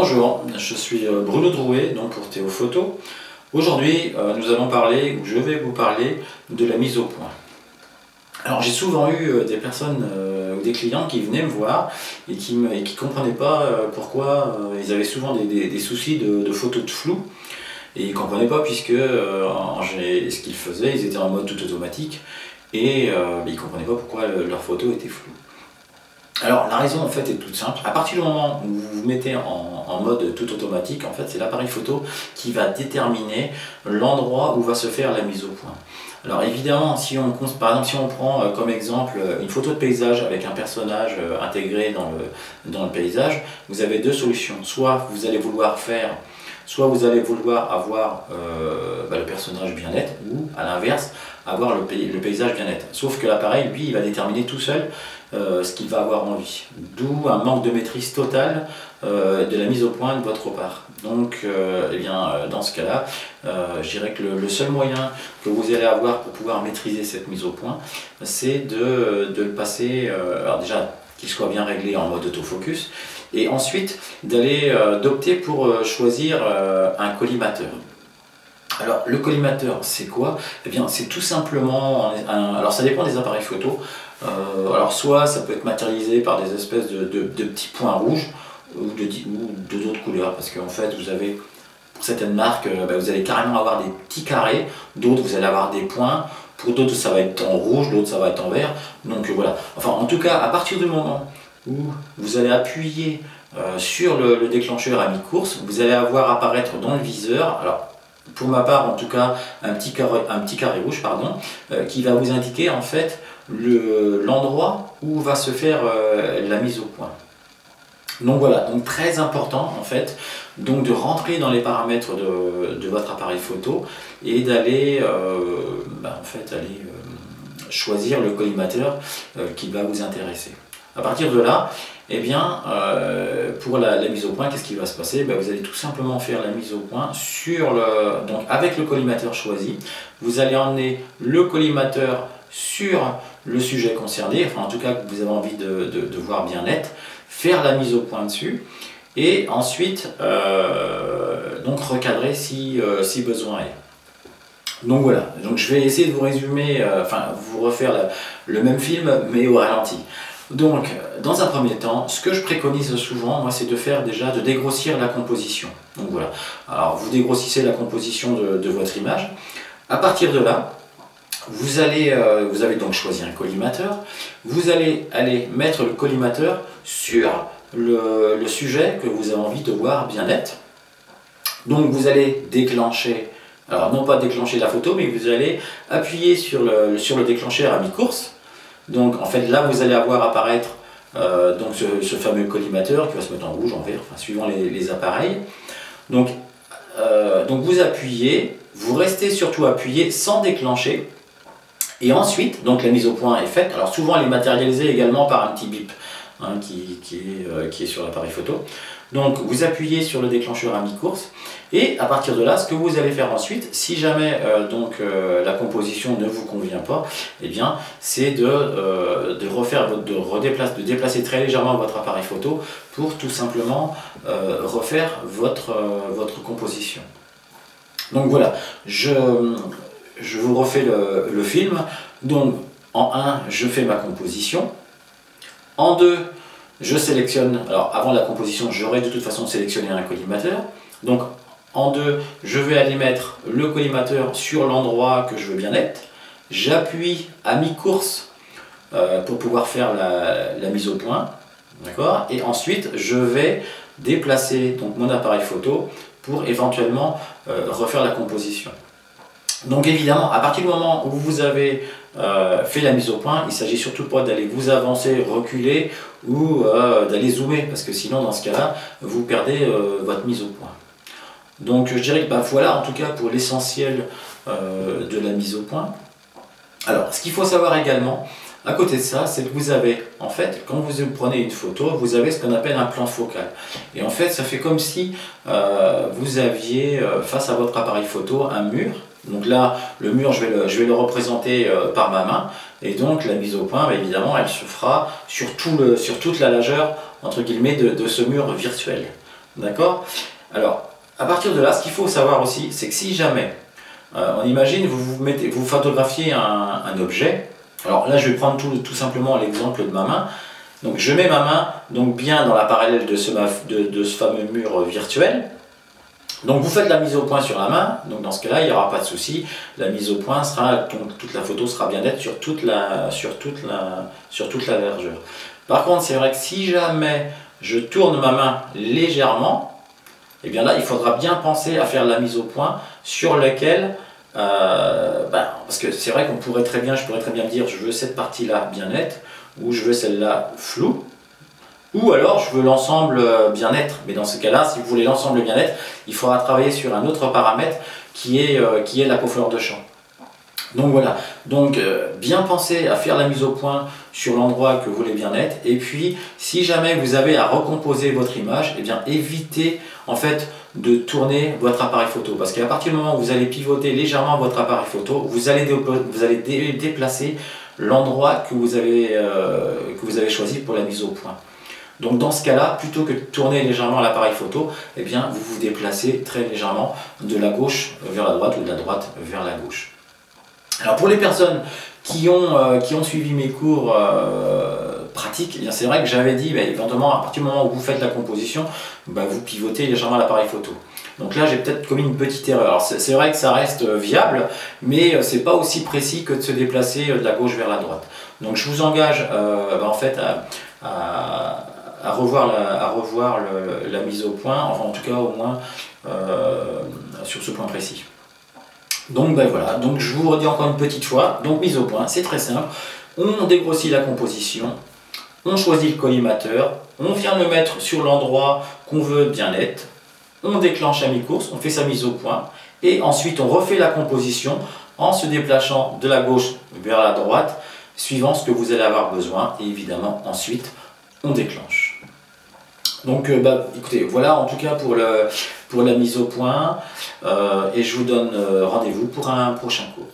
Bonjour, je suis Bruno Drouet donc pour Théo Photo. Aujourd'hui, nous allons parler, ou je vais vous parler, de la mise au point. Alors j'ai souvent eu des personnes ou des clients qui venaient me voir et qui ne comprenaient pas pourquoi ils avaient souvent des soucis de photos de flou. Et ils ne comprenaient pas puisque ce qu'ils faisaient, ils étaient en mode tout automatique et ils ne comprenaient pas pourquoi leurs photos étaient floues. Alors la raison en fait est toute simple. À partir du moment où vous vous mettez en mode tout automatique, en fait c'est l'appareil photo qui va déterminer l'endroit où va se faire la mise au point. Alors évidemment, par exemple si on prend comme exemple une photo de paysage avec un personnage intégré dans le paysage, vous avez deux solutions. Soit vous allez vouloir avoir le personnage bien net, ou à l'inverse, avoir le paysage bien net. Sauf que l'appareil, lui, il va déterminer tout seul ce qu'il va avoir envie. D'où un manque de maîtrise totale de la mise au point de votre part. Donc, dans ce cas-là, je dirais que le seul moyen que vous allez avoir pour pouvoir maîtriser cette mise au point, c'est de le passer, alors déjà, qu'il soit bien réglé en mode autofocus, et ensuite d'opter pour choisir un collimateur. Alors le collimateur c'est quoi? Eh bien c'est tout simplement, alors ça dépend des appareils photo, alors soit ça peut être matérialisé par des espèces de petits points rouges ou d'autres couleurs, parce qu'en fait vous avez, pour certaines marques, vous allez carrément avoir des petits carrés, d'autres vous allez avoir des points. Pour d'autres, ça va être en rouge, d'autres, ça va être en vert. Donc voilà. Enfin, en tout cas, à partir du moment où vous allez appuyer sur le déclencheur à mi-course, vous allez avoir apparaître dans le viseur, alors pour ma part en tout cas, un petit carré rouge, pardon, qui va vous indiquer en fait l'endroit où va se faire la mise au point. Donc voilà, donc très important en fait, donc de rentrer dans les paramètres de votre appareil photo et d'aller choisir le collimateur qui va vous intéresser. À partir de là, eh bien, pour la mise au point, qu'est-ce qui va se passer? Vous allez tout simplement faire la mise au point donc avec le collimateur choisi. Vous allez emmener le collimateur sur le sujet concerné, enfin en tout cas que vous avez envie de voir bien net, faire la mise au point dessus et ensuite donc recadrer si besoin est. Donc voilà, donc je vais essayer de vous résumer, vous refaire le même film mais au ralenti. Donc dans un premier temps, ce que je préconise souvent, moi, c'est de dégrossir la composition. Donc voilà, alors vous dégrossissez la composition de votre image. À partir de là, vous avez donc choisi un collimateur, vous allez aller mettre le collimateur sur le sujet que vous avez envie de voir bien net. Donc vous allez déclencher, alors non pas déclencher la photo, mais vous allez appuyer sur le déclencheur à mi-course. Donc en fait là vous allez avoir apparaître donc ce fameux collimateur qui va se mettre en rouge, en vert, suivant les appareils. Donc vous appuyez, vous restez surtout appuyé sans déclencher. Et ensuite, donc la mise au point est faite. Alors souvent elle est matérialisée également par un petit bip qui est sur l'appareil photo. Donc vous appuyez sur le déclencheur à mi-course et à partir de là, ce que vous allez faire ensuite, si jamais la composition ne vous convient pas, eh bien c'est de déplacer très légèrement votre appareil photo pour tout simplement refaire votre composition. Donc voilà, je vous refais le film. Donc en 1, je fais ma composition. En 2, je sélectionne, alors avant la composition, j'aurais de toute façon sélectionné un collimateur. Donc en 2, je vais aller mettre le collimateur sur l'endroit que je veux bien net. J'appuie à mi-course pour pouvoir faire la mise au point. D'accord? Et ensuite, je vais déplacer donc mon appareil photo pour éventuellement refaire la composition. Donc évidemment, à partir du moment où vous avez fait la mise au point, il ne s'agit surtout pas d'aller vous avancer, reculer ou d'aller zoomer, parce que sinon dans ce cas-là, vous perdez votre mise au point. Donc je dirais que voilà en tout cas pour l'essentiel de la mise au point. Alors ce qu'il faut savoir également, à côté de ça, c'est que vous avez, en fait, quand vous prenez une photo, vous avez ce qu'on appelle un plan focal. Et en fait, ça fait comme si vous aviez face à votre appareil photo un mur. Donc là, le mur, je vais le représenter par ma main. Et donc la mise au point, évidemment, elle se fera sur toute la largeur, entre guillemets, de ce mur virtuel. D'accord? Alors, à partir de là, ce qu'il faut savoir aussi, c'est que si jamais, on imagine, vous photographiez un objet. Alors là, je vais prendre tout simplement l'exemple de ma main. Donc je mets ma main donc bien dans la parallèle de ce fameux mur virtuel. Donc vous faites la mise au point sur la main, donc dans ce cas-là, il n'y aura pas de souci. La mise au point sera, donc toute la photo sera bien nette sur toute la largeur. Par contre, c'est vrai que si jamais je tourne ma main légèrement, et bien là, il faudra bien penser à faire la mise au point sur lequel, parce que c'est vrai je pourrais très bien me dire, je veux cette partie-là bien nette, ou je veux celle-là floue, ou alors je veux l'ensemble bien net. Mais dans ce cas-là, si vous voulez l'ensemble bien net, il faudra travailler sur un autre paramètre qui est la profondeur de champ. Donc voilà, donc bien penser à faire la mise au point sur l'endroit que vous voulez bien net. Et puis si jamais vous avez à recomposer votre image, eh bien évitez en fait de tourner votre appareil photo, parce qu'à partir du moment où vous allez pivoter légèrement votre appareil photo, vous allez déplacer l'endroit que vous avez choisi pour la mise au point. Donc dans ce cas-là, plutôt que de tourner légèrement l'appareil photo, eh bien vous vous déplacez très légèrement de la gauche vers la droite ou de la droite vers la gauche. Alors pour les personnes qui ont suivi mes cours pratiques, eh c'est vrai que j'avais dit, éventuellement à partir du moment où vous faites la composition, vous pivotez légèrement l'appareil photo. Donc là j'ai peut-être commis une petite erreur. Alors c'est vrai que ça reste viable, mais c'est pas aussi précis que de se déplacer de la gauche vers la droite. Donc je vous engage en fait à revoir la mise au point, enfin en tout cas au moins sur ce point précis. Donc voilà, donc je vous redis encore une petite fois, donc mise au point, c'est très simple, on dégrossit la composition, on choisit le collimateur, on vient le mettre sur l'endroit qu'on veut bien net, on déclenche la mi-course, on fait sa mise au point, et ensuite on refait la composition en se déplaçant de la gauche vers la droite, suivant ce que vous allez avoir besoin, et évidemment ensuite on déclenche. Donc écoutez, voilà en tout cas pour la mise au point, et je vous donne rendez-vous pour un prochain cours.